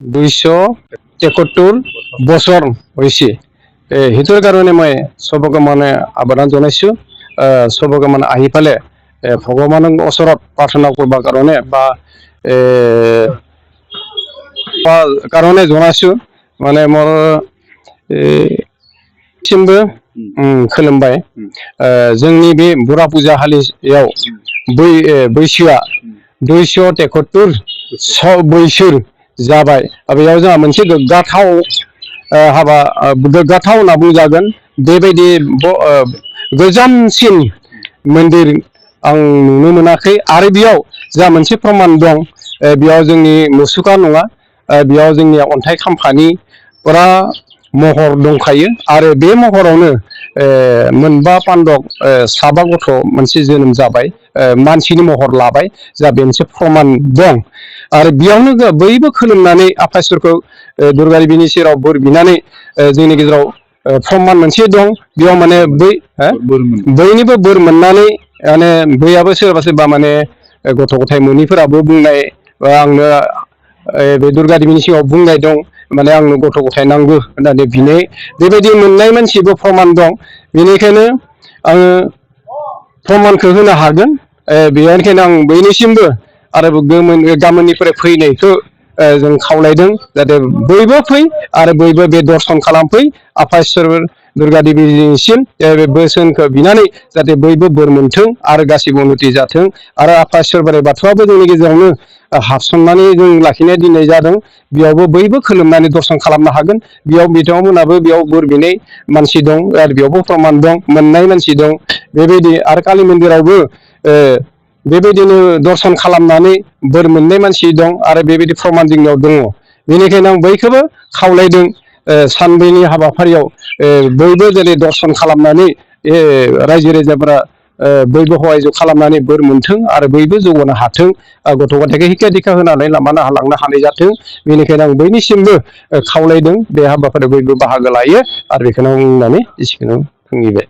271 বছৰ হৈছে হেতুৰ কাৰণে মই সবকে মানে আবেদন জনাইছো সবকে মানে আহি পালে ভগৱানৰ ওচৰত প্ৰাৰ্থনা কৰিবৰ কাৰণে বা কাৰণে জনাইছো মানে মোৰ सिमबो खुलुमबाय जोंनि बे बुरा पूजा हालियाव बैसोआ 273 बोसोर जाबाय बेयाव जोंहा मोनसे गोग्गाथाव हाबा गोग्गाथाव होनना बुंजागोन बेबायदि गोजामसिन मन्दिर आं नुनो मोनाखै आरो बेयाव जा मोनसे प्रमाण दं बेयाव जोंनि मुसुखा नङा बेयाव जोंनि अन्थाइ खाम्फानि पुरा महर दंखायो आरो बे महरावनो मोनबा पान्दब साबा गथ' मोनसे जोनोम जाबाय मानसिनि महर लाबाय जा बे मोनसे प्रमाण दं आरो बेयावनो बयबो खुलुमनानै आफा इसोरखौ दुर्गा देवीनि सेराव बोर बिनानै जोंनि गेजेराव प्रमाण मोनसे दं बेयाव माने बयनिबो बोर मोननानै माने बयहाबो सोरबा सोरबा माने गथ' गथाय मोनिफोराबो बुंनाय आंनो बे दुर्गा देवीनि सिगाङाव बुंनाय दं माने आंनो गथ' गथाय नांगौ होननानै बिनाय बेबायदि मोननाय मानसिबो प्रमाण दं बेनिखायनो आङो प्रमाणखौ होनो हागोन बेनिखायनो आं बयनिसिमबो आरो गामिनिफ्राय फैनायखौ जों खावलायदों जाहाथे बयबो फै आरो बयबो बे दर्शन खालामफै आफा इसोर दुर्गा देवीनिसिम बे बोसोनखौ बिनानै जाहाथे बयबो बोर मोनथों आरो गासिबो उन्नति जाथों आरो आफा इसोर बोराइ बाथौआबो जोंनि गेजेरावनो हाबसननानै जों लाखिनाय दिनै जादों बेयावबो बयबो खुलुमनानै दर्शन खालामनो हागोन बेयाव बिथांमोनाबो बेयाव बोर बिनाय मानसि दं आरो बेयावबो प्रमाण दं मोननाय मानसि दं बेबायदि आरो कालि मन्दिरावबो बेबायदिनो दर्शन खालामनानै बोर मोननाय मानसि दं आरो बेबायदि प्रमाण जोंनियाव दङ बेनिखायनो आं बयखौबो खावलायदों सानब्रैनि हाबाफारियाव बयबो जेरै दर्शन खालामनानै रायजो राजाफोरा बयबो हहाय खालामनानै बोर मोनथों आरो बयबो जौगानो हाथों गथ' गथायखौ हिखा दिखा होनानै लामा लांनो हानाय जाथों बेनिखायनो आं बयनिसिमबो खावलायदों बे हाबाफारियाव बयबो बाहागो लायो आरो बेखौनो बुंनानै एसेखौनो बुंबाय।